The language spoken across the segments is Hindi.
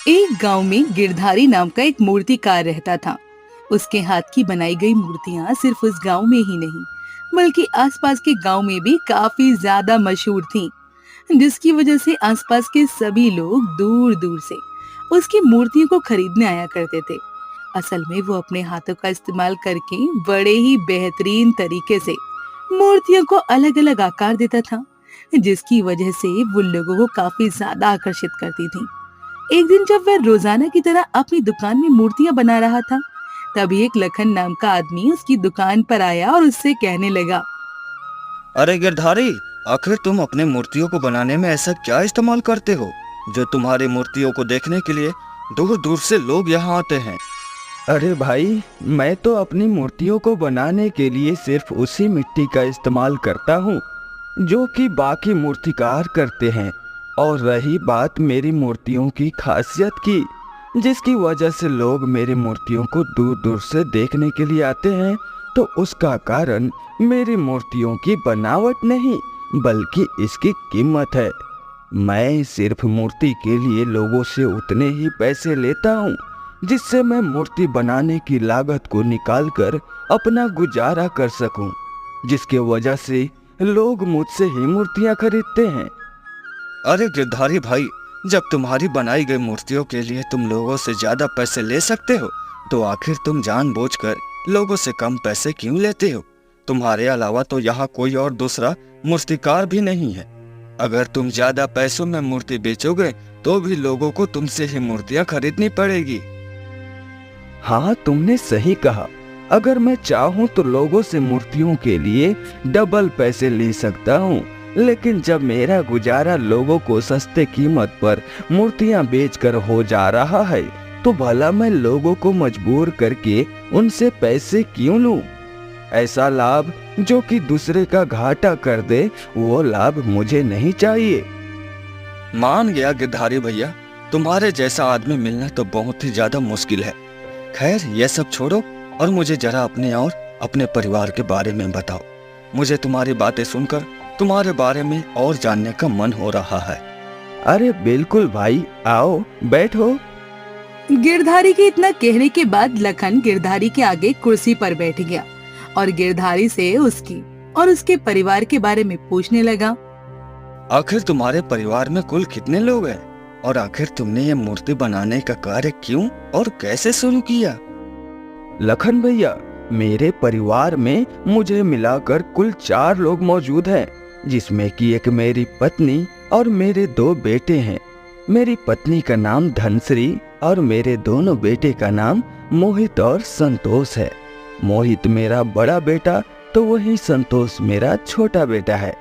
एक गांव में गिरधारी नाम का एक मूर्तिकार रहता था। उसके हाथ की बनाई गई मूर्तियां सिर्फ उस गांव में ही नहीं बल्कि आसपास के गांव में भी काफी ज्यादा मशहूर थीं, जिसकी वजह से आसपास के सभी लोग दूर दूर से उसकी मूर्तियों को खरीदने आया करते थे। असल में वो अपने हाथों का इस्तेमाल करके बड़े ही बेहतरीन तरीके से मूर्तियों को अलग अलग आकार देता था, जिसकी वजह से वो लोगों को काफी ज्यादा आकर्षित करती थी। एक दिन जब वह रोजाना की तरह अपनी दुकान में मूर्तियां बना रहा था, तभी एक लखन नाम का आदमी उसकी दुकान पर आया और उससे कहने लगा। अरे गिरधारी, आखिर तुम अपने मूर्तियों को बनाने में ऐसा क्या इस्तेमाल करते हो जो तुम्हारी मूर्तियों को देखने के लिए दूर दूर से लोग यहाँ आते हैं? अरे भाई, मैं तो अपनी मूर्तियों को बनाने के लिए सिर्फ उसी मिट्टी का इस्तेमाल करता हूँ जो कि बाकी मूर्तिकार करते हैं। और रही बात मेरी मूर्तियों की खासियत की, जिसकी वजह से लोग मेरी मूर्तियों को दूर दूर से देखने के लिए आते हैं, तो उसका कारण मेरी मूर्तियों की बनावट नहीं बल्कि इसकी कीमत है। मैं सिर्फ मूर्ति के लिए लोगों से उतने ही पैसे लेता हूँ जिससे मैं मूर्ति बनाने की लागत को निकालकर अपना गुजारा कर सकूं, जिसके वजह से लोग मुझसे ही मूर्तियां खरीदते हैं। अरे गिरधारी भाई, जब तुम्हारी बनाई गई मूर्तियों के लिए तुम लोगों से ज्यादा पैसे ले सकते हो, तो आखिर तुम जानबूझकर लोगों से कम पैसे क्यों लेते हो? तुम्हारे अलावा तो यहाँ कोई और दूसरा मूर्तिकार भी नहीं है। अगर तुम ज्यादा पैसों में मूर्ति बेचोगे तो भी लोगों को तुमसे ही मूर्तियां खरीदनी पड़ेगी। हाँ, तुमने सही कहा। अगर मैं चाहूँ तो लोगों से मूर्तियों के लिए डबल पैसे ले सकता हूँ, लेकिन जब मेरा गुजारा लोगों को सस्ते कीमत पर मूर्तियां बेचकर हो जा रहा है, तो भला मैं लोगों को मजबूर करके उनसे पैसे क्यों लूं? ऐसा लाभ जो कि दूसरे का घाटा कर दे, वो लाभ मुझे नहीं चाहिए। मान गया गिरधारी भैया, तुम्हारे जैसा आदमी मिलना तो बहुत ही ज्यादा मुश्किल है। खैर, यह सब छोड़ो और मुझे जरा अपने और अपने परिवार के बारे में बताओ। मुझे तुम्हारी बातें सुनकर तुम्हारे बारे में और जानने का मन हो रहा है। अरे बिल्कुल भाई, आओ बैठो। गिरधारी के इतना कहने के बाद लखन गिरधारी के आगे कुर्सी पर बैठ गया और गिरधारी से उसकी और उसके परिवार के बारे में पूछने लगा। आखिर तुम्हारे परिवार में कुल कितने लोग हैं? और आखिर तुमने ये मूर्ति बनाने का कार्य क्यों और कैसे शुरू किया? लखन भैया, मेरे परिवार में मुझे मिलाकर कुल 4 लोग मौजूद हैं, जिसमें कि एक मेरी पत्नी और मेरे 2 बेटे हैं। मेरी पत्नी का नाम धनश्री और मेरे दोनों बेटे का नाम मोहित और संतोष है। मोहित मेरा बड़ा बेटा तो वही संतोष मेरा छोटा बेटा है।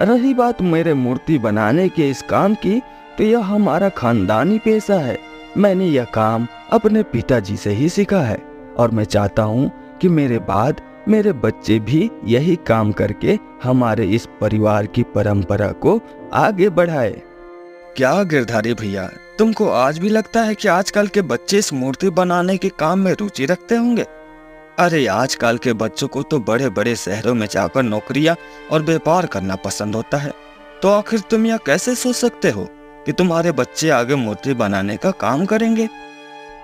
रही बात मेरे मूर्ति बनाने के इस काम की, तो यह हमारा खानदानी पेशा है। मैंने यह काम अपने पिताजी से ही सीखा है और मैं चाहता हूँ कि मेरे बाद मेरे बच्चे भी यही काम करके हमारे इस परिवार की परंपरा को आगे बढ़ाए। क्या गिरधारी भैया, तुमको आज भी लगता है कि आजकल के बच्चे इस मूर्ति बनाने के काम में रुचि रखते होंगे? अरे आजकल के बच्चों को तो बड़े बड़े शहरों में जाकर नौकरियां और व्यापार करना पसंद होता है। तो आखिर तुम यह कैसे सोच सकते हो कि तुम्हारे बच्चे आगे मूर्ति बनाने का काम करेंगे?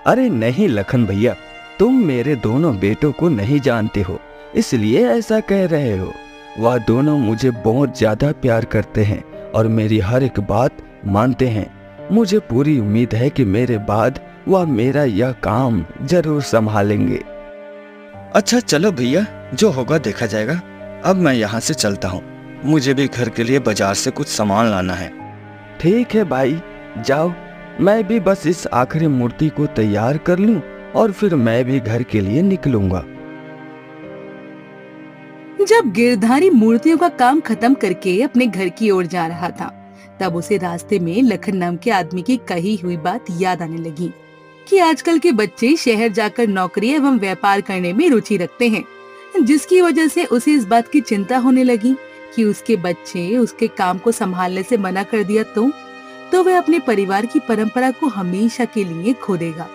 अरे नहीं लखन भैया, तुम मेरे दोनों बेटों को नहीं जानते हो, इसलिए ऐसा कह रहे हो। वह दोनों मुझे बहुत ज्यादा प्यार करते हैं और मेरी हर एक बात मानते हैं। मुझे पूरी उम्मीद है कि मेरे बाद वह मेरा यह काम जरूर संभालेंगे। अच्छा चलो भैया, जो होगा देखा जाएगा। अब मैं यहाँ से चलता हूँ, मुझे भी घर के लिए बाजार से कुछ सामान लाना है। ठीक है भाई, जाओ। मैं भी बस इस आखिरी मूर्ति को तैयार कर लूं और फिर मैं भी घर के लिए निकलूंगा। जब गिरधारी मूर्तियों का काम खत्म करके अपने घर की ओर जा रहा था, तब उसे रास्ते में लखन नाम के आदमी की कही हुई बात याद आने लगी कि आजकल के बच्चे शहर जाकर नौकरी एवं व्यापार करने में रुचि रखते हैं, जिसकी वजह से उसे इस बात की चिंता होने लगी कि उसके बच्चे उसके काम को संभालने से मना कर दिया तो वह अपने परिवार की परंपरा को हमेशा के लिए खो देगा।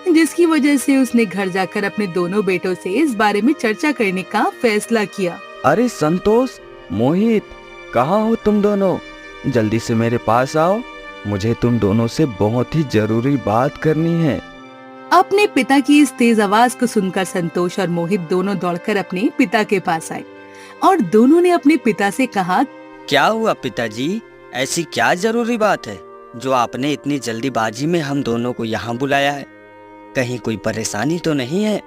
जिसकी वजह से उसने घर जाकर अपने दोनों बेटों से इस बारे में चर्चा करने का फैसला किया। अरे संतोष, मोहित, कहाँ हो तुम दोनों? जल्दी से मेरे पास आओ। मुझे तुम दोनों से बहुत ही जरूरी बात करनी है। अपने पिता की इस तेज आवाज को सुनकर संतोष और मोहित दोनों दौड़कर अपने पिता के पास आए और दोनों ने अपने पिता से कहा, क्या हुआ पिताजी? ऐसी क्या जरूरी बात है जो आपने इतनी जल्दीबाजी में हम दोनों को यहाँ बुलाया है? कहीं कोई परेशानी तो नहीं है?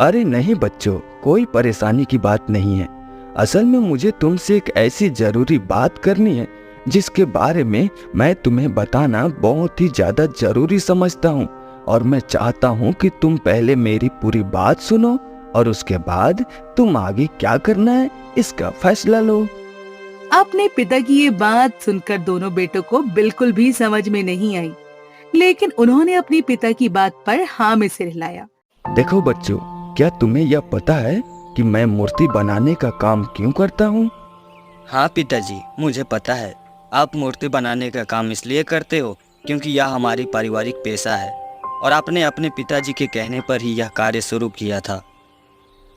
अरे नहीं बच्चों, कोई परेशानी की बात नहीं है। असल में मुझे तुमसे एक ऐसी जरूरी बात करनी है जिसके बारे में मैं तुम्हें बताना बहुत ही ज्यादा जरूरी समझता हूँ, और मैं चाहता हूँ कि तुम पहले मेरी पूरी बात सुनो और उसके बाद तुम आगे क्या करना है इसका फैसला लो। अपने पिता की ये बात सुनकर दोनों बेटों को बिल्कुल भी समझ में नहीं आई, लेकिन उन्होंने अपने पिता की बात पर हाँ में सिर हिलाया। देखो बच्चों, क्या तुम्हें यह पता है कि मैं मूर्ति बनाने का काम क्यों करता हूँ? हाँ पिताजी, मुझे पता है। आप मूर्ति बनाने का काम इसलिए करते हो क्योंकि यह हमारी पारिवारिक पेशा है और आपने अपने पिताजी के कहने पर ही यह कार्य शुरू किया था।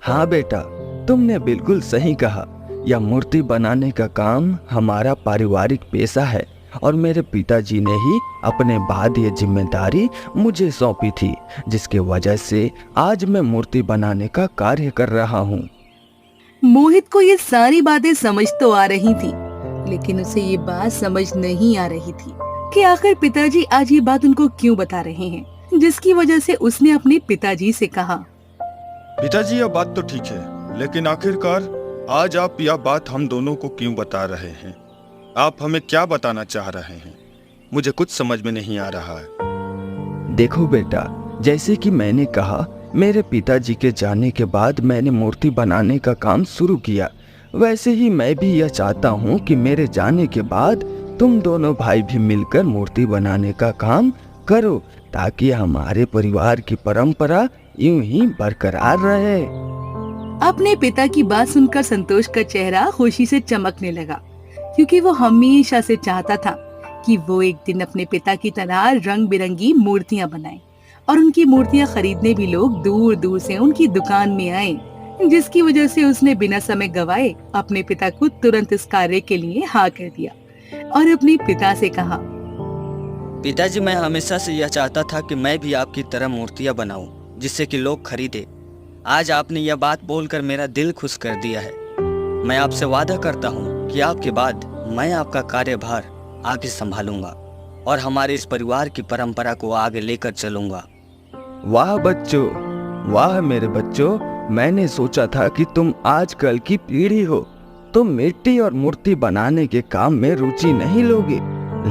हाँ बेटा, तुमने बिल्कुल सही कहा। यह मूर्ति बनाने का काम हमारा पारिवारिक पेशा है और मेरे पिताजी ने ही अपने बाद ये जिम्मेदारी मुझे सौंपी थी, जिसके वजह से आज मैं मूर्ति बनाने का कार्य कर रहा हूँ। मोहित को ये सारी बातें समझ तो आ रही थी, लेकिन उसे ये बात समझ नहीं आ रही थी कि आखिर पिताजी आज ये बात उनको क्यों बता रहे हैं, जिसकी वजह से उसने अपने पिताजी से कहा, पिताजी यह बात तो ठीक है, लेकिन आखिरकार आज आप यह बात हम दोनों को क्यों बता रहे हैं? आप हमें क्या बताना चाह रहे हैं? मुझे कुछ समझ में नहीं आ रहा है। देखो बेटा, जैसे कि मैंने कहा, मेरे पिताजी के जाने के बाद मैंने मूर्ति बनाने का काम शुरू किया, वैसे ही मैं भी यह चाहता हूँ कि मेरे जाने के बाद तुम दोनों भाई भी मिलकर मूर्ति बनाने का काम करो, ताकि हमारे परिवार की परंपरा यूं ही बरकरार रहे। अपने पिता की बात सुनकर संतोष का चेहरा खुशी से चमकने लगा, क्योंकि वो हमेशा से चाहता था कि वो एक दिन अपने पिता की तरह रंग बिरंगी मूर्तियां बनाए और उनकी मूर्तियां खरीदने भी लोग दूर दूर से उनकी दुकान में आए, जिसकी वजह से उसने बिना समय गवाए अपने पिता को तुरंत इस कार्य के लिए हाँ कर दिया और अपने पिता से कहा, पिताजी, मैं हमेशा से यह चाहता था कि मैं भी आपकी तरह मूर्तियां बनाऊं जिससे कि लोग खरीदे। आज आपने यह बात बोलकर मेरा दिल खुश कर दिया है। मैं आपसे वादा करता हूं कि आपके बाद मैं आपका कार्यभार आगे संभालूंगा और हमारे इस परिवार की परंपरा को आगे लेकर चलूंगा। वाह बच्चों, वाह मेरे बच्चों, मैंने सोचा था कि तुम आजकल की पीढ़ी हो, तुम मिट्टी और मूर्ति बनाने के काम में रुचि नहीं लोगे,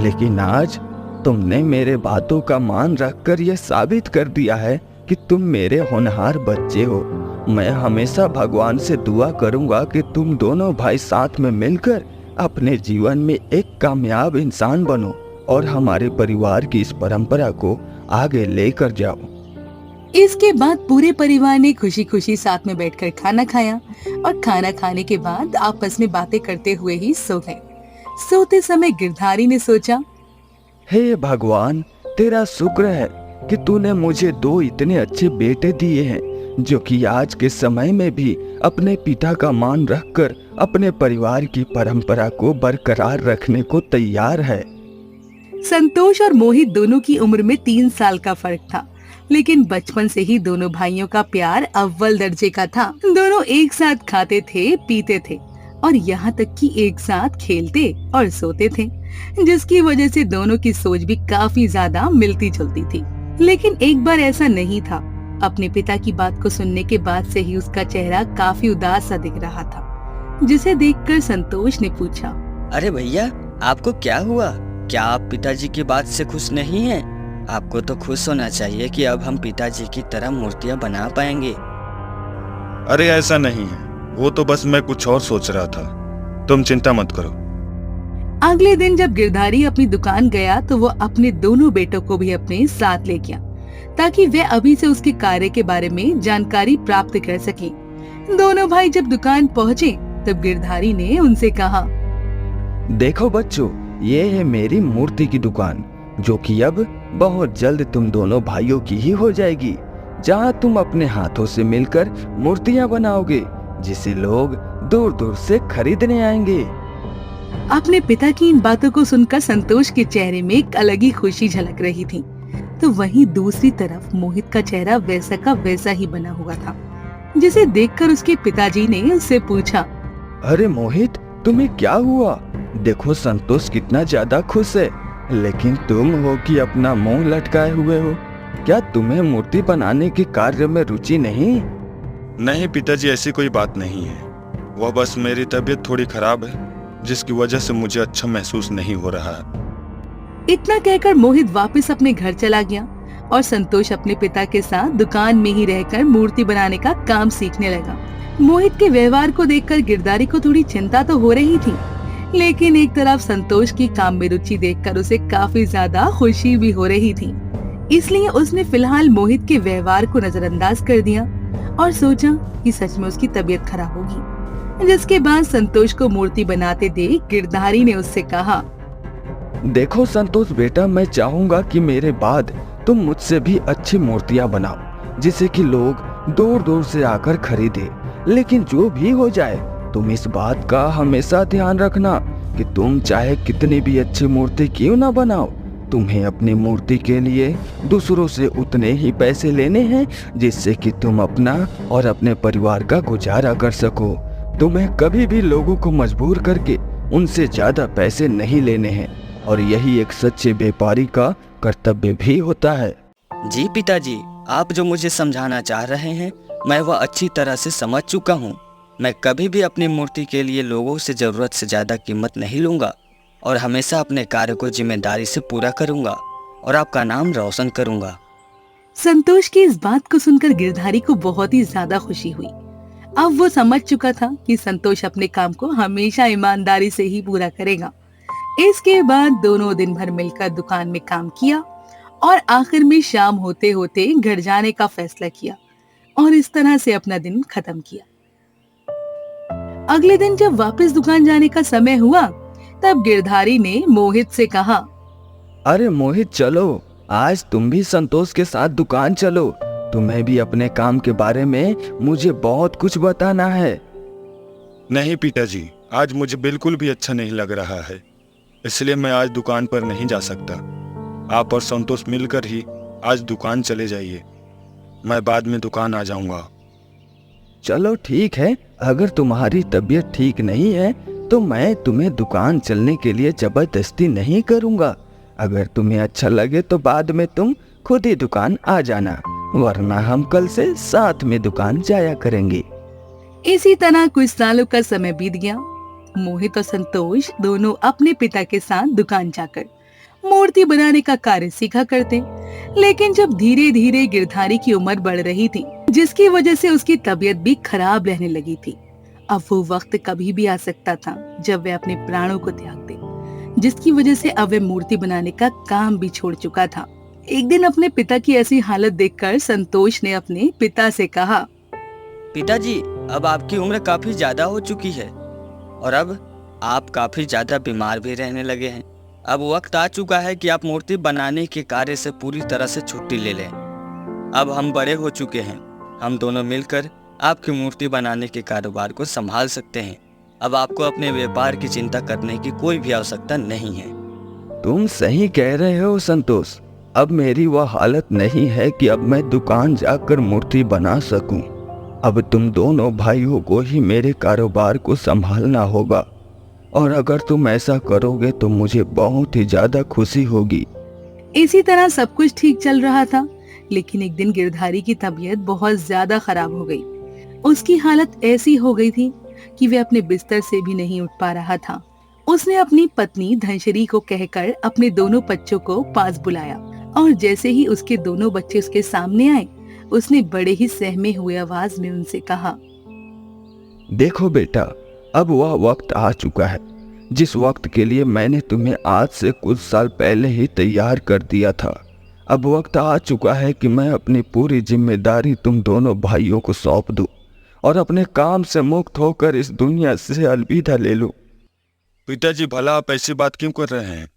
लेकिन आज तुमने मेरे बातों का मान रखकर यह साबित कर दिया है कि तुम मेरे होनहार बच्चे हो। मैं हमेशा भगवान से दुआ करूंगा कि तुम दोनों भाई साथ में मिलकर अपने जीवन में एक कामयाब इंसान बनो और हमारे परिवार की इस परंपरा को आगे लेकर जाओ। इसके बाद पूरे परिवार ने खुशी खुशी साथ में बैठकर खाना खाया और खाना खाने के बाद आपस में बातें करते हुए ही सो गए। सोते समय गिरधारी ने सोचा, हे भगवान, तेरा शुक्र है कि तूने मुझे दो इतने अच्छे बेटे दिए हैं जो कि आज के समय में भी अपने पिता का मान रखकर अपने परिवार की परंपरा को बरकरार रखने को तैयार है। संतोष और मोहित दोनों की उम्र में 3 साल का फर्क था, लेकिन बचपन से ही दोनों भाइयों का प्यार अव्वल दर्जे का था। दोनों एक साथ खाते थे, पीते थे और यहाँ तक कि एक साथ खेलते और सोते थे, जिसकी वजह से दोनों की सोच भी काफी ज्यादा मिलती जुलती थी। लेकिन एक बार ऐसा नहीं था। अपने पिता की बात को सुनने के बाद से ही उसका चेहरा काफी उदास सा दिख रहा था, जिसे देखकर संतोष ने पूछा, अरे भैया, आपको क्या हुआ? क्या आप पिताजी की बात से खुश नहीं हैं? आपको तो खुश होना चाहिए कि अब हम पिताजी की तरह मूर्तियां बना पाएंगे। अरे ऐसा नहीं है, वो तो बस मैं कुछ और सोच रहा था। तुम चिंता मत करो। अगले दिन जब गिरधारी अपनी दुकान गया तो वो अपने दोनों बेटों को भी अपने साथ ले गया, ताकि वे अभी से उसके कार्य के बारे में जानकारी प्राप्त कर सके। दोनों भाई जब दुकान पहुँचे तब गिरधारी ने उनसे कहा, देखो बच्चों, ये है मेरी मूर्ति की दुकान, जो कि अब बहुत जल्द तुम दोनों भाइयों की ही हो जाएगी, जहाँ तुम अपने हाथों से मिलकर मूर्तियाँ बनाओगे जिसे लोग दूर दूर से खरीदने आएंगे। अपने पिता की इन बातों को सुनकर संतोष के चेहरे में एक अलग ही खुशी झलक रही थी। तो वहीं दूसरी तरफ मोहित का चेहरा वैसा का वैसा ही बना हुआ था, जिसे देखकर उसके पिताजी ने उससे पूछा, अरे मोहित, तुम्हें क्या हुआ? देखो संतोष कितना ज्यादा खुश है, लेकिन तुम हो कि अपना मुंह लटकाए हुए हो। क्या तुम्हें मूर्ति बनाने के कार्य में रुचि नहीं? नहीं पिताजी, ऐसी कोई बात नहीं है। वह बस मेरी तबीयत थोड़ी खराब है, जिसकी वजह से मुझे अच्छा महसूस नहीं हो रहा है। इतना कहकर मोहित वापस अपने घर चला गया और संतोष अपने पिता के साथ दुकान में ही रहकर मूर्ति बनाने का काम सीखने लगा। मोहित के व्यवहार को देखकर गिरधारी को थोड़ी चिंता तो हो रही थी, लेकिन एक तरफ संतोष की काम में रुचि देखकर उसे काफी ज्यादा खुशी भी हो रही थी। इसलिए उसने फिलहाल मोहित के व्यवहार को नजरअंदाज कर दिया और सोचा कि सच में उसकी तबीयत खराब होगी। जिसके बाद संतोष को मूर्ति बनाते देख गिरधारी ने उससे कहा, देखो संतोष बेटा, मैं चाहूंगा कि मेरे बाद तुम मुझसे भी अच्छी मूर्तियां बनाओ, जिसे कि लोग दूर दूर से आकर खरीदे। लेकिन जो भी हो जाए, तुम इस बात का हमेशा ध्यान रखना कि तुम चाहे कितनी भी अच्छी मूर्ति क्यों ना बनाओ, तुम्हें अपनी मूर्ति के लिए दूसरों से उतने ही पैसे लेने हैं जिससे कि तुम अपना और अपने परिवार का गुजारा कर सको। तुम्हें कभी भी लोगों को मजबूर करके उनसे ज्यादा पैसे नहीं लेने हैं, और यही एक सच्चे व्यापारी का कर्तव्य भी होता है। जी पिताजी, आप जो मुझे समझाना चाह रहे हैं मैं वह अच्छी तरह से समझ चुका हूँ। मैं कभी भी अपनी मूर्ति के लिए लोगों से जरूरत से ज्यादा कीमत नहीं लूंगा और हमेशा अपने कार्य को जिम्मेदारी से पूरा करूंगा और आपका नाम रोशन करूंगा। संतोष की इस बात को सुनकर गिरधारी को बहुत ही ज्यादा खुशी हुई। अब वो समझ चुका था कि संतोष अपने काम को हमेशा ईमानदारी से ही पूरा करेगा। इसके बाद दोनों दिन भर मिलकर दुकान में काम किया और आखिर में शाम होते होते घर जाने का फैसला किया और इस तरह से अपना दिन खत्म किया। अगले दिन जब वापस दुकान जाने का समय हुआ, तब गिरधारी ने मोहित से कहा, अरे मोहित चलो, आज तुम भी संतोष के साथ दुकान चलो। तुम्हें भी अपने काम के बारे में मुझे बहुत कुछ बताना है। नहीं पिताजी, आज मुझे बिल्कुल भी अच्छा नहीं लग रहा है, इसलिए मैं आज दुकान पर नहीं जा सकता। आप और संतोष मिलकर ही आज दुकान चले जाइए, मैं बाद में दुकान आ जाऊंगा। चलो ठीक है, अगर तुम्हारी तबीयत ठीक नहीं है तो मैं तुम्हें दुकान चलने के लिए जबरदस्ती नहीं करूंगा। अगर तुम्हें अच्छा लगे तो बाद में तुम खुद ही दुकान आ जाना, वरना हम कल से साथ में दुकान जाया करेंगे। इसी तरह कुछ सालों का समय बीत गया। मोहित और संतोष दोनों अपने पिता के साथ दुकान जाकर मूर्ति बनाने का कार्य सीखा करते। लेकिन जब धीरे धीरे गिरधारी की उम्र बढ़ रही थी, जिसकी वजह से उसकी तबीयत भी खराब रहने लगी थी। अब वो वक्त कभी भी आ सकता था जब वह अपने प्राणों को त्याग दे, जिसकी वजह से अब वह मूर्ति बनाने का काम भी छोड़ चुका था। एक दिन अपने पिता की ऐसी हालत देखकर संतोष ने अपने पिता से कहा, पिताजी, अब आपकी उम्र काफी ज्यादा हो चुकी है और अब आप काफी ज्यादा बीमार भी रहने लगे हैं। अब वक्त आ चुका है कि आप मूर्ति बनाने के कार्य से पूरी तरह से छुट्टी ले लें। अब हम बड़े हो चुके हैं, हम दोनों मिलकर आपकी मूर्ति बनाने के कारोबार को संभाल सकते हैं। अब आपको अपने व्यापार की चिंता करने की कोई भी आवश्यकता नहीं है। तुम सही कह रहे हो संतोष, अब मेरी वह हालत नहीं है कि अब मैं दुकान जाकर मूर्ति बना सकूं। अब तुम दोनों भाइयों को ही मेरे कारोबार को संभालना होगा, और अगर तुम ऐसा करोगे तो मुझे बहुत ही ज्यादा खुशी होगी। इसी तरह सब कुछ ठीक चल रहा था, लेकिन एक दिन गिरधारी की तबीयत बहुत ज्यादा खराब हो गई। उसकी हालत ऐसी हो गई थी कि वह अपने बिस्तर से भी नहीं उठ पा रहा था। उसने अपनी पत्नी धनश्री को कहकर अपने दोनों बच्चों को पास बुलाया, और जैसे ही उसके दोनों बच्चे उसके सामने आए, उसने बड़े ही सहमे हुए आवाज में उनसे कहा, देखो बेटा, अब वह वक्त आ चुका है जिस वक्त के लिए मैंने तुम्हें आज से कुछ साल पहले ही तैयार कर दिया था। अब वक्त आ चुका है कि मैं अपनी पूरी जिम्मेदारी तुम दोनों भाइयों को सौंप दूं और अपने काम से मुक्त होकर इस दुनिया से अलविदा ले लूं। पिताजी, भला आप ऐसी बात क्यों कर रहे हैं?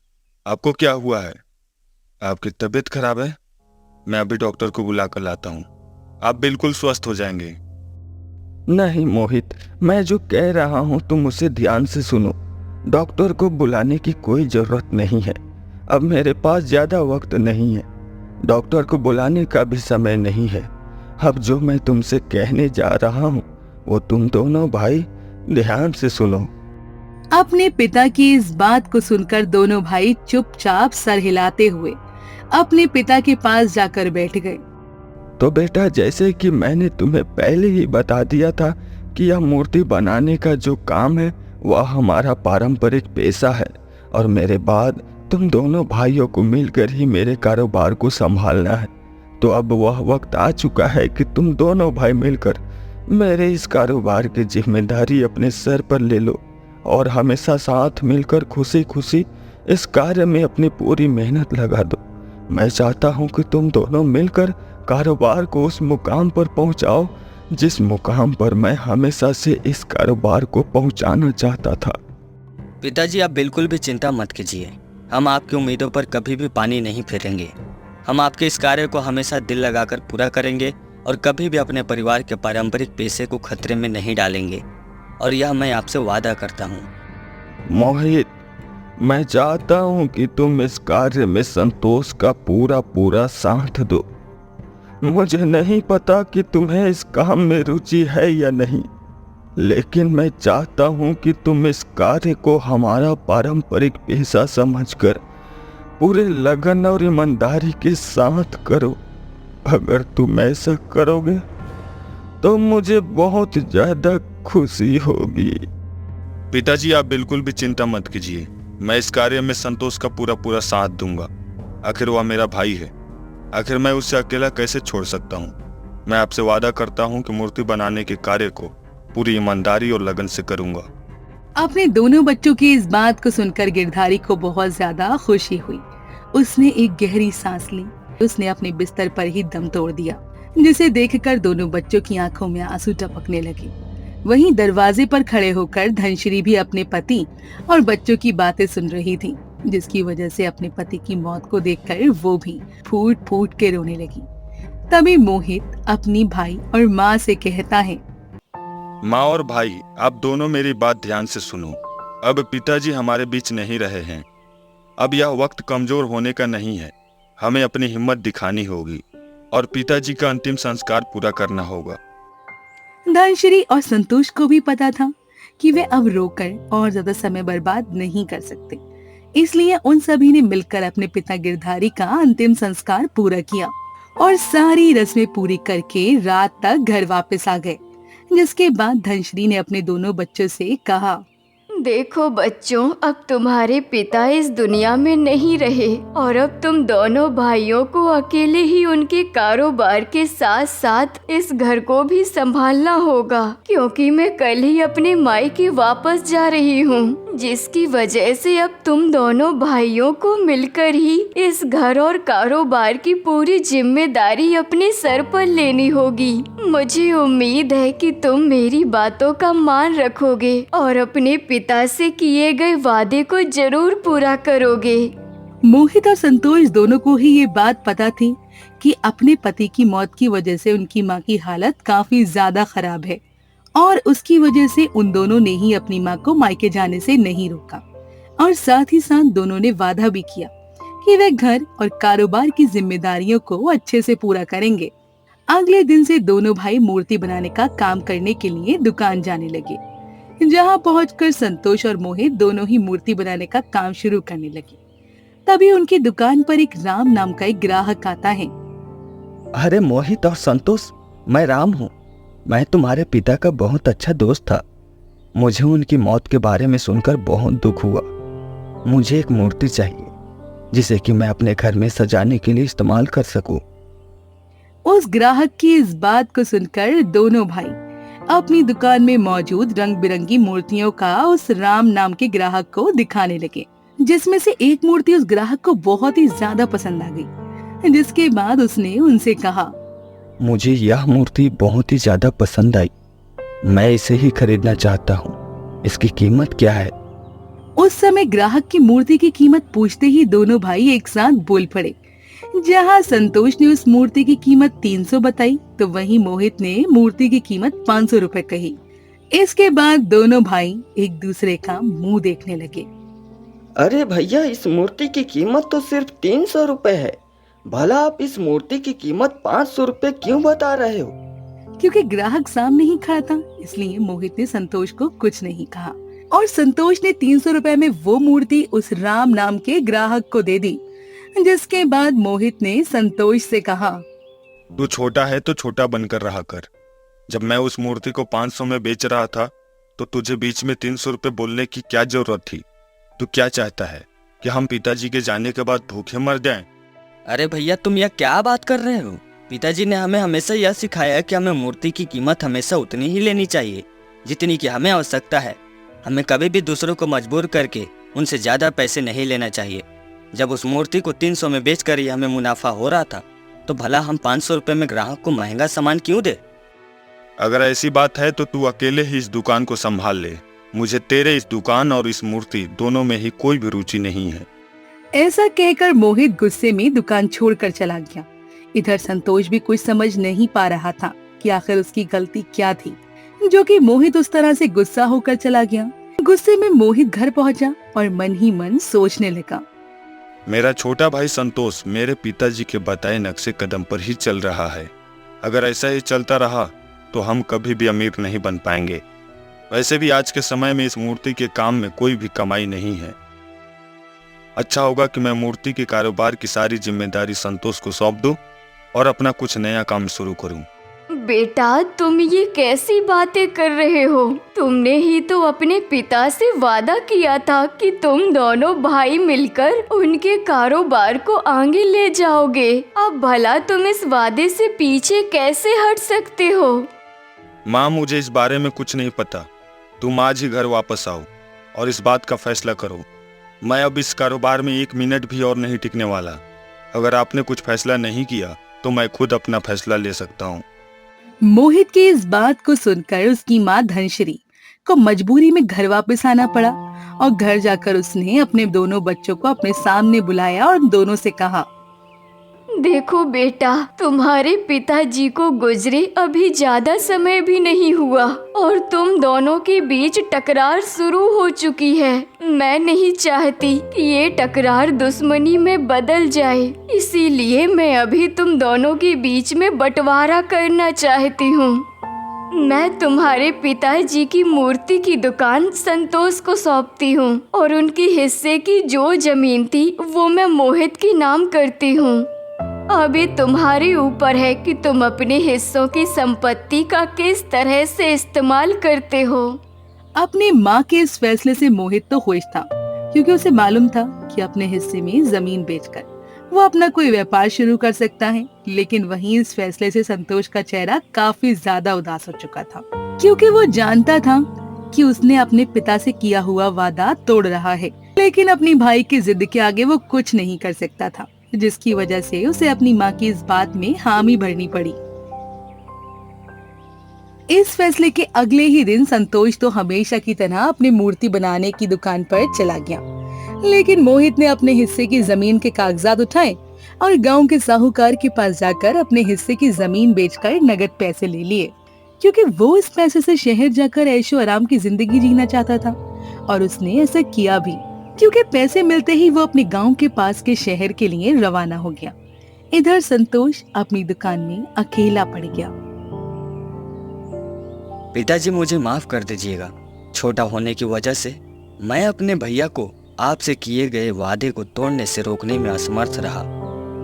आपको क्या हुआ है? आपकी तबीयत खराब है? मैं अभी डॉक्टर को बुला कर लाता हूँ, आप बिल्कुल स्वस्थ हो जाएंगे। नहीं मोहित, मैं जो कह रहा हूँ तुम उसे ध्यान से सुनो। डॉक्टर को बुलाने की कोई जरूरत नहीं है। अब मेरे पास ज्यादा वक्त नहीं है। डॉक्टर को बुलाने का भी समय नहीं है। अब जो मैं तुमसे कहने जा रहा हूँ वो तुम दोनों भाई ध्यान से सुनो। अपने पिता की इस बात को सुनकर दोनों भाई चुपचाप सर हिलाते हुए अपने पिता के पास जाकर बैठ गए। तो बेटा, जैसे कि मैंने तुम्हें पहले ही बता दिया था कि यह मूर्ति बनाने का जो काम है वह हमारा पारंपरिक पेशा है और मेरे बाद तुम दोनों भाइयों को मिलकर ही मेरे कारोबार को संभालना है। तो अब वह वक्त आ चुका है कि तुम दोनों भाई मिलकर मेरे इस कारोबार की जिम्मेदारी अपने सर पर ले लो और हमेशा साथ मिलकर खुशी खुशी इस कार्य में अपनी पूरी मेहनत लगा दो। मैं चाहता हूँ कि तुम दोनों मिलकर कारोबार को उस मुकाम पर पहुँचाओ जिस मुकाम पर मैं हमेशा से इस कारोबार को पहुँचाना चाहता था। पिताजी, आप बिल्कुल भी चिंता मत कीजिए। हम आपकी उम्मीदों पर कभी भी पानी नहीं फेरेंगे। हम आपके इस कार्य को हमेशा दिल लगाकर पूरा करेंगे और कभी भी अपने परिवार के पारंपरिक पेशे को खतरे में नहीं डालेंगे, और यह मैं आपसे वादा करता हूँ। मोहित, मैं चाहता हूँ कि तुम इस कार्य में संतोष का पूरा पूरा साथ दो। मुझे नहीं पता कि तुम्हें इस काम में रुचि है या नहीं, लेकिन मैं चाहता हूँ कि तुम इस कार्य को हमारा पारंपरिक पेशा समझकर पूरे लगन और ईमानदारी के साथ करो। अगर तुम ऐसा करोगे तो मुझे बहुत ज्यादा खुशी होगी। पिताजी, आप बिल्कुल भी चिंता मत कीजिए। मैं इस कार्य में संतोष का पूरा पूरा साथ दूंगा। आखिर वह मेरा भाई है। आखिर मैं उसे अकेला कैसे छोड़ सकता हूँ। मैं आपसे वादा करता हूँ कि मूर्ति बनाने के कार्य को पूरी ईमानदारी और लगन से करूंगा। अपने दोनों बच्चों की इस बात को सुनकर गिरधारी को बहुत ज्यादा खुशी हुई। उसने एक गहरी सांस ली। उसने अपने बिस्तर पर ही दम तोड़ दिया, जिसे देखकर दोनों बच्चों की आंखों में आंसू टपकने लगे। वहीं दरवाजे पर खड़े होकर धनश्री भी अपने पति और बच्चों की बातें सुन रही थी, जिसकी वजह से अपने पति की मौत को देखकर वो भी फूट फूट के रोने लगी। तभी मोहित अपनी भाई और माँ से कहता है, माँ और भाई, आप दोनों मेरी बात ध्यान से सुनो। अब पिताजी हमारे बीच नहीं रहे हैं। अब यह वक्त कमजोर होने का नहीं है। हमें अपनी हिम्मत दिखानी होगी और पिताजी का अंतिम संस्कार पूरा करना होगा। धनश्री और संतोष को भी पता था कि वे अब रोकर और ज्यादा समय बर्बाद नहीं कर सकते, इसलिए उन सभी ने मिलकर अपने पिता गिरधारी का अंतिम संस्कार पूरा किया और सारी रस्में पूरी करके रात तक घर वापस आ गए। जिसके बाद धनश्री ने अपने दोनों बच्चों से कहा, देखो बच्चों, अब तुम्हारे पिता इस दुनिया में नहीं रहे और अब तुम दोनों भाइयों को अकेले ही उनके कारोबार के साथ साथ इस घर को भी संभालना होगा, क्योंकि मैं कल ही अपने मायके वापस जा रही हूँ, जिसकी वजह से अब तुम दोनों भाइयों को मिलकर ही इस घर और कारोबार की पूरी जिम्मेदारी अपने सर पर लेनी होगी। मुझे उम्मीद है कि तुम मेरी बातों का मान रखोगे और अपने पिता से किए गए वादे को जरूर पूरा करोगे। मोहित और संतोष दोनों को ही ये बात पता थी कि अपने पति की मौत की वजह से उनकी माँ की हालत काफी ज्यादा खराब है और उसकी वजह से उन दोनों ने ही अपनी माँ को मायके जाने से नहीं रोका और साथ ही साथ दोनों ने वादा भी किया कि वे घर और कारोबार की जिम्मेदारियों को अच्छे से पूरा करेंगे। अगले दिन से दोनों भाई मूर्ति बनाने का काम करने के लिए दुकान जाने लगे, जहाँ पहुंचकर संतोष और मोहित दोनों ही मूर्ति बनाने का काम शुरू करने लगे। तभी उनकी दुकान पर एक राम नाम का एक ग्राहक आता है। अरे मोहित और संतोष, मैं राम हूँ। मैं तुम्हारे पिता का बहुत अच्छा दोस्त था। मुझे उनकी मौत के बारे में सुनकर बहुत दुख हुआ। मुझे एक मूर्ति चाहिए जिसे कि मैं अपने घर में सजाने के लिए इस्तेमाल कर सकूं। उस ग्राहक की इस बात को सुनकर दोनों भाई अपनी दुकान में मौजूद रंग बिरंगी मूर्तियों का उस राम नाम के ग्राहक को दिखाने लगे, जिसमें से एक मूर्ति उस ग्राहक को बहुत ही ज्यादा पसंद आ गई। जिसके बाद उसने उनसे कहा, मुझे यह मूर्ति बहुत ही ज्यादा पसंद आई। मैं इसे ही खरीदना चाहता हूँ। इसकी कीमत क्या है? उस समय ग्राहक की मूर्ति की कीमत पूछते ही दोनों भाई एक साथ बोल पड़े। जहाँ संतोष ने उस मूर्ति की कीमत 300 बताई, तो वहीं मोहित ने मूर्ति की कीमत 500 रुपए कही। इसके बाद दोनों भाई एक दूसरे का मुंह देखने लगे। अरे भैया, इस मूर्ति की कीमत तो सिर्फ 300 रुपए है। भला आप इस मूर्ति की कीमत 500 रुपए क्यों बता रहे हो? क्योंकि ग्राहक सामने ही खड़ा था, इसलिए मोहित ने संतोष को कुछ नहीं कहा और संतोष ने 300 रुपए में वो मूर्ति उस राम नाम के ग्राहक को दे दी। जिसके बाद मोहित ने संतोष से कहा, तू छोटा है तो छोटा बनकर रहा कर। जब मैं उस मूर्ति को 500 में बेच रहा था तो तुझे बीच में 300 रुपए बोलने की क्या जरूरत थी? तू क्या चाहता है कि हम पिताजी के जाने के बाद भूखे मर जाएं? अरे भैया, तुम यह क्या बात कर रहे हो? पिताजी ने हमें हमेशा यह सिखाया है कि हमें मूर्ति की कीमत हमेशा उतनी ही लेनी चाहिए जितनी की हमें आवश्यकता है। हमें कभी भी दूसरों को मजबूर करके उनसे ज़्यादा पैसे नहीं लेना चाहिए। जब उस मूर्ति को 300 में बेच कर ही हमें मुनाफा हो रहा था तो भला हम 500 रुपये में ग्राहक को महंगा सामान क्यों दे? अगर ऐसी बात है तो तू अकेले ही इस दुकान को संभाल ले। मुझे तेरे इस दुकान और इस मूर्ति दोनों में ही कोई भी रुचि नहीं है। ऐसा कहकर मोहित गुस्से में दुकान छोड़कर चला गया। इधर संतोष भी कुछ समझ नहीं पा रहा था कि आखिर उसकी गलती क्या थी, जो कि मोहित उस तरह से गुस्सा होकर चला गया। गुस्से में मोहित घर पहुंचा और मन ही मन सोचने लगा। मेरा छोटा भाई संतोष मेरे पिताजी के बताए नक्शे कदम पर ही चल रहा है। अगर ऐसा ही चलता रहा तो हम कभी भी अमीर नहीं बन पाएंगे। वैसे भी आज के समय में इस मूर्ति के काम में कोई भी कमाई नहीं है। अच्छा होगा कि मैं मूर्ति के कारोबार की सारी जिम्मेदारी संतोष को सौंप दूं और अपना कुछ नया काम शुरू करूं। बेटा, तुम ये कैसी बातें कर रहे हो? तुमने ही तो अपने पिता से वादा किया था कि तुम दोनों भाई मिलकर उनके कारोबार को आगे ले जाओगे। अब भला तुम इस वादे से पीछे कैसे हट सकते हो? माँ, मुझे इस बारे में कुछ नहीं पता। तुम आज ही घर वापस आओ और इस बात का फैसला करो। मैं अब इस कारोबार में 1 मिनट भी और नहीं टिकने वाला। अगर आपने कुछ फैसला नहीं किया तो मैं खुद अपना फैसला ले सकता हूँ। मोहित की इस बात को सुनकर उसकी माँ धनश्री को मजबूरी में घर वापस आना पड़ा और घर जाकर उसने अपने दोनों बच्चों को अपने सामने बुलाया और दोनों से कहा, देखो बेटा, तुम्हारे पिताजी को गुजरे अभी ज्यादा समय भी नहीं हुआ और तुम दोनों के बीच टकरार शुरू हो चुकी है। मैं नहीं चाहती कि ये टकरार दुश्मनी में बदल जाए, इसीलिए मैं अभी तुम दोनों के बीच में बंटवारा करना चाहती हूँ। मैं तुम्हारे पिताजी की मूर्ति की दुकान संतोष को सौंपती हूँ और उनके हिस्से की जो जमीन थी वो मैं मोहित के नाम करती हूँ। अभी तुम्हारे ऊपर है कि तुम अपने हिस्सों की संपत्ति का किस तरह से इस्तेमाल करते हो। अपनी माँ के इस फैसले से मोहित तो खुश था, क्योंकि उसे मालूम था कि अपने हिस्से में जमीन बेचकर वो अपना कोई व्यापार शुरू कर सकता है। लेकिन वहीं इस फैसले से संतोष का चेहरा काफी ज्यादा उदास हो चुका था, क्योंकि वो जानता था कि उसने अपने पिता से किया हुआ वादा तोड़ रहा है, लेकिन अपनी भाई की जिद के आगे वो कुछ नहीं कर सकता था, जिसकी वजह से उसे अपनी माँ की इस बात में हामी भरनी पड़ी। इस फैसले के अगले ही दिन संतोष तो हमेशा की तरह अपनी मूर्ति बनाने की दुकान पर चला गया, लेकिन मोहित ने अपने हिस्से की जमीन के कागजात उठाए और गांव के साहूकार के पास जाकर अपने हिस्से की जमीन बेचकर नगद पैसे ले लिए, क्योंकि वो इस पैसे से शहर जाकर ऐशो आराम की जिंदगी जीना चाहता था। और उसने ऐसा किया भी, क्योंकि पैसे मिलते ही वो अपने गांव के पास के शहर के लिए रवाना हो गया। इधर संतोष अपनी दुकान में अकेला पड़ गया। पिताजी, मुझे माफ कर दीजिएगा। छोटा होने की वजह से मैं अपने भैया को आपसे किए गए वादे को तोड़ने से रोकने में असमर्थ रहा।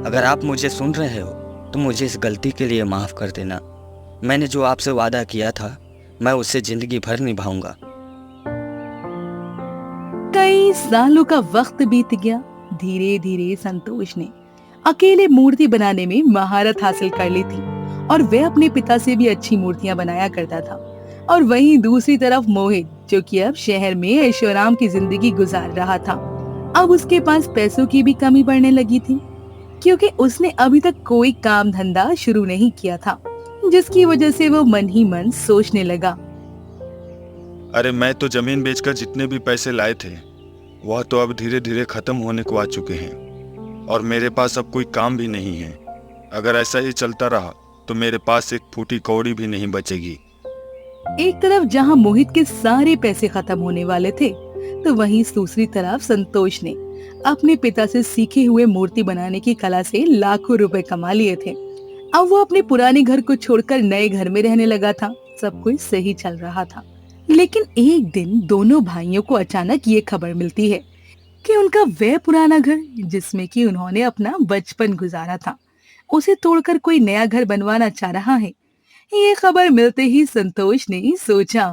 अगर आप मुझे सुन रहे हो तो मुझे इस गलती के लिए माफ कर देना। मैंने जो आपसे वादा किया था मैं उसे जिंदगी भर निभाऊंगा। कई सालों का वक्त बीत गया। धीरे धीरे संतोष ने अकेले मूर्ति बनाने में महारत हासिल कर ली थी और वह अपने पिता से भी अच्छी मूर्तियां बनाया करता था। और वहीं दूसरी तरफ मोहित, जो कि अब शहर में ऐशोआराम की जिंदगी गुजार रहा था, अब उसके पास पैसों की भी कमी पड़ने लगी थी, क्योंकि उसने अभी तक कोई काम धंधा शुरू नहीं किया था, जिसकी वजह से वो मन ही मन सोचने लगा। अरे, मैं तो जमीन बेचकर जितने भी पैसे लाए थे वह तो अब धीरे धीरे खत्म होने को आ चुके हैं और मेरे पास अब कोई काम भी नहीं है। अगर ऐसा ही चलता रहा तो मेरे पास एक फूटी कौड़ी भी नहीं बचेगी। एक तरफ जहाँ मोहित के सारे पैसे खत्म होने वाले थे, तो वहीं दूसरी तरफ संतोष ने अपने पिता से सीखे हुए मूर्ति बनाने की कला से लाखों रुपए कमा लिए थे। अब वो अपने पुराने घर को छोड़कर नए घर में रहने लगा था। सब कुछ सही चल रहा था, लेकिन एक दिन दोनों भाइयों को अचानक ये खबर मिलती है कि उनका वह पुराना घर जिसमें कि उन्होंने अपना बचपन गुजारा था, उसे तोड़कर कोई नया घर बनवाना चाह रहा है। ये खबर मिलते ही संतोष ने सोचा,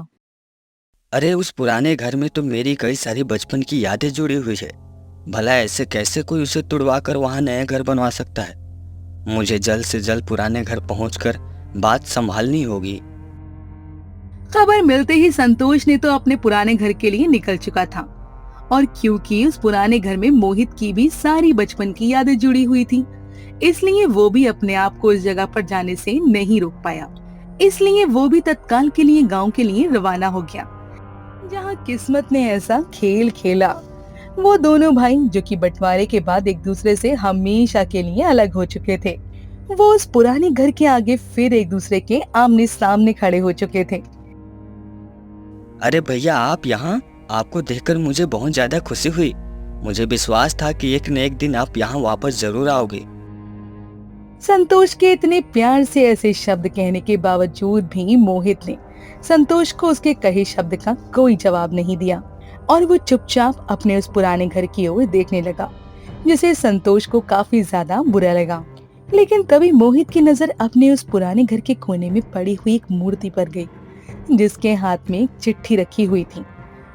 अरे उस पुराने घर में तो मेरी कई सारी बचपन की यादें जुड़ी हुई है। भला ऐसे कैसे कोई उसे तुड़वा कर वहाँ नया घर बनवा सकता है। मुझे जल्द से जल्द पुराने घर पहुंचकर बात संभालनी होगी। खबर मिलते ही संतोष ने तो अपने पुराने घर के लिए निकल चुका था, और क्योंकि उस पुराने घर में मोहित की भी सारी बचपन की यादें जुड़ी हुई थी, इसलिए वो भी अपने आप को उस जगह पर जाने से नहीं रोक पाया। इसलिए वो भी तत्काल के लिए गांव के लिए रवाना हो गया, जहां किस्मत ने ऐसा खेल खेला। वो दोनों भाई जो कि बंटवारे के बाद एक दूसरे से हमेशा के लिए अलग हो चुके थे, वो उस पुराने घर के आगे फिर एक दूसरे के आमने सामने खड़े हो चुके थे। अरे भैया आप यहाँ, आपको देखकर मुझे बहुत ज्यादा खुशी हुई। मुझे विश्वास था कि एक न एक दिन आप यहाँ वापस जरूर आओगे। संतोष के इतने प्यार से ऐसे शब्द कहने के बावजूद भी मोहित ने संतोष को उसके कहे शब्द का कोई जवाब नहीं दिया, और वो चुपचाप अपने उस पुराने घर की ओर देखने लगा, जिसे संतोष को काफी ज्यादा बुरा लगा। लेकिन तभी मोहित की नजर अपने उस पुराने घर के कोने में पड़ी हुई एक मूर्ति पर गई, जिसके हाथ में एक चिट्ठी रखी हुई थी,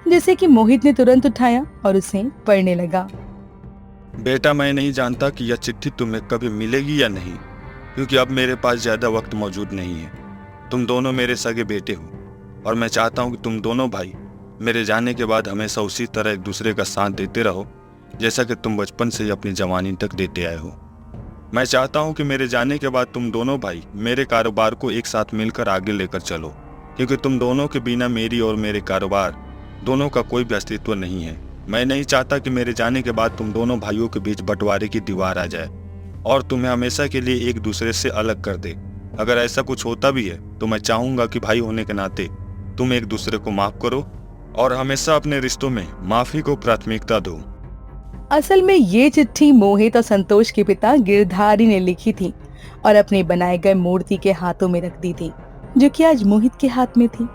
जिसे कि मोहित ने तुरंत उठाया और उसे पढ़ने लगा। बेटा, मैं नहीं जानता कि यह चिट्ठी तुम्हें कभी मिलेगी या नहीं, क्योंकि अब मेरे पास ज्यादा वक्त मौजूद नहीं है। तुम दोनों मेरे सगे बेटे हो, और मैं चाहता हूँ कि तुम दोनों भाई मेरे जाने के बाद हमेशा उसी तरह एक दूसरे का साथ देते रहो, जैसा कि तुम बचपन से ही अपनी जवानी तक देते आए हो। मैं चाहता हूँ कि मेरे जाने के बाद तुम दोनों भाई मेरे कारोबार को एक साथ मिलकर आगे लेकर चलो, क्योंकि तुम दोनों के बिना मेरी और मेरे कारोबार दोनों का कोई भी अस्तित्व नहीं है। मैं नहीं चाहता कि मेरे जाने के बाद तुम दोनों भाइयों के बीच बंटवारे की दीवार आ जाए और तुम्हें हमेशा के लिए एक दूसरे से अलग कर दे। अगर ऐसा कुछ होता भी है तो मैं चाहूंगा कि भाई होने के नाते तुम एक दूसरे को माफ करो और हमेशा अपने रिश्तों में माफी को प्राथमिकता दो। असल में ये चिट्ठी मोहित और संतोष के पिता गिरधारी ने लिखी थी और अपने बनाए गए मूर्ति के हाथों में रख दी थी, जो कि आज मोहित के हाथ में थी।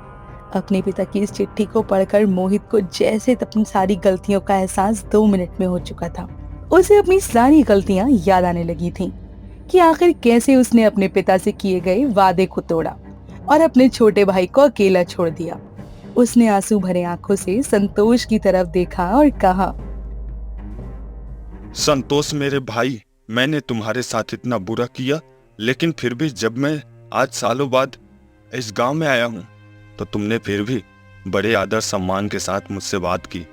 अपने पिता की इस चिट्ठी को पढ़कर मोहित को जैसे अपनी सारी गलतियों का एहसास 2 मिनट में हो चुका था। उसे अपनी सारी गलतियां याद आने लगी थीं कि आखिर कैसे उसने अपने पिता से किए गए वादे को तोड़ा और अपने छोटे भाई को अकेला छोड़ दिया। उसने आंसू भरे आंखों से संतोष की तरफ देखा और कहा, संतोष मेरे भाई, मैंने तुम्हारे साथ इतना बुरा किया, लेकिन फिर भी जब मैं आज सालों बाद इस गांव में आया हूं तो तुमने फिर भी बड़े आदर सम्मान के साथ मुझसे बात की।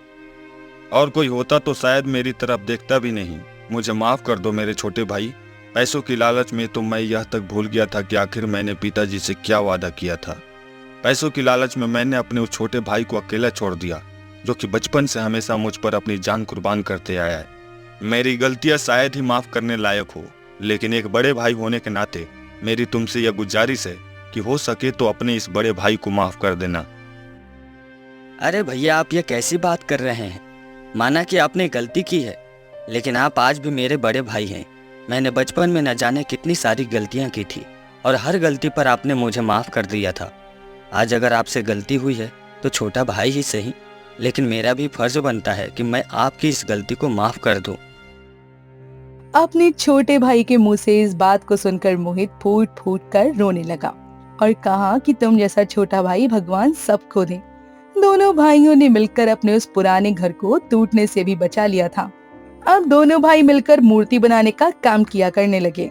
और कोई होता तो शायद मेरी तरफ देखता भी नहीं। मुझे माफ कर दो मेरे छोटे भाई। पैसों की लालच में तो मैं यह तक भूल गया था कि आखिर मैंने पिताजी से क्या वादा किया था। पैसों की लालच में मैंने अपने उस छोटे भाई को अकेला छोड़ दिया, जो कि बचपन से हमेशा मुझ पर अपनी जान कुर्बान करते आया है। मेरी गलतियां शायद ही माफ करने लायक हो, लेकिन एक बड़े भाई होने के नाते मेरी तुमसे यह गुजारिश है कि हो सके तो अपने इस बड़े भाई को माफ कर देना। अरे भैया आप ये कैसी बात कर रहे हैं। माना कि आपने गलती की है, लेकिन आप आज भी मेरे बड़े भाई हैं। मैंने बचपन में न जाने कितनी सारी गलतियां की थी और हर गलती पर आपने मुझे माफ कर दिया था। आज अगर आपसे गलती हुई है तो छोटा भाई ही सही, लेकिन मेरा भी फर्ज बनता है कि मैं आपकी इस गलती को माफ कर दूं। अपने छोटे भाई के मुंह से इस बात को सुनकर मोहित फूट फूट कर रोने लगा और कहा कि तुम जैसा छोटा भाई भगवान सबको दे। दोनों भाइयों ने मिलकर अपने उस पुराने घर को टूटने से भी बचा लिया था। अब दोनों भाई मिलकर मूर्ति बनाने का काम किया करने लगे।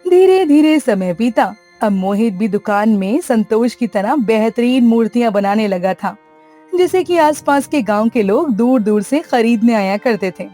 धीरे धीरे समय बीता। अब मोहित भी दुकान में संतोष की तरह बेहतरीन मूर्तियां बनाने लगा था, जिसे कि आसपास के गांव के लोग दूर दूर से खरीदने आया करते थे।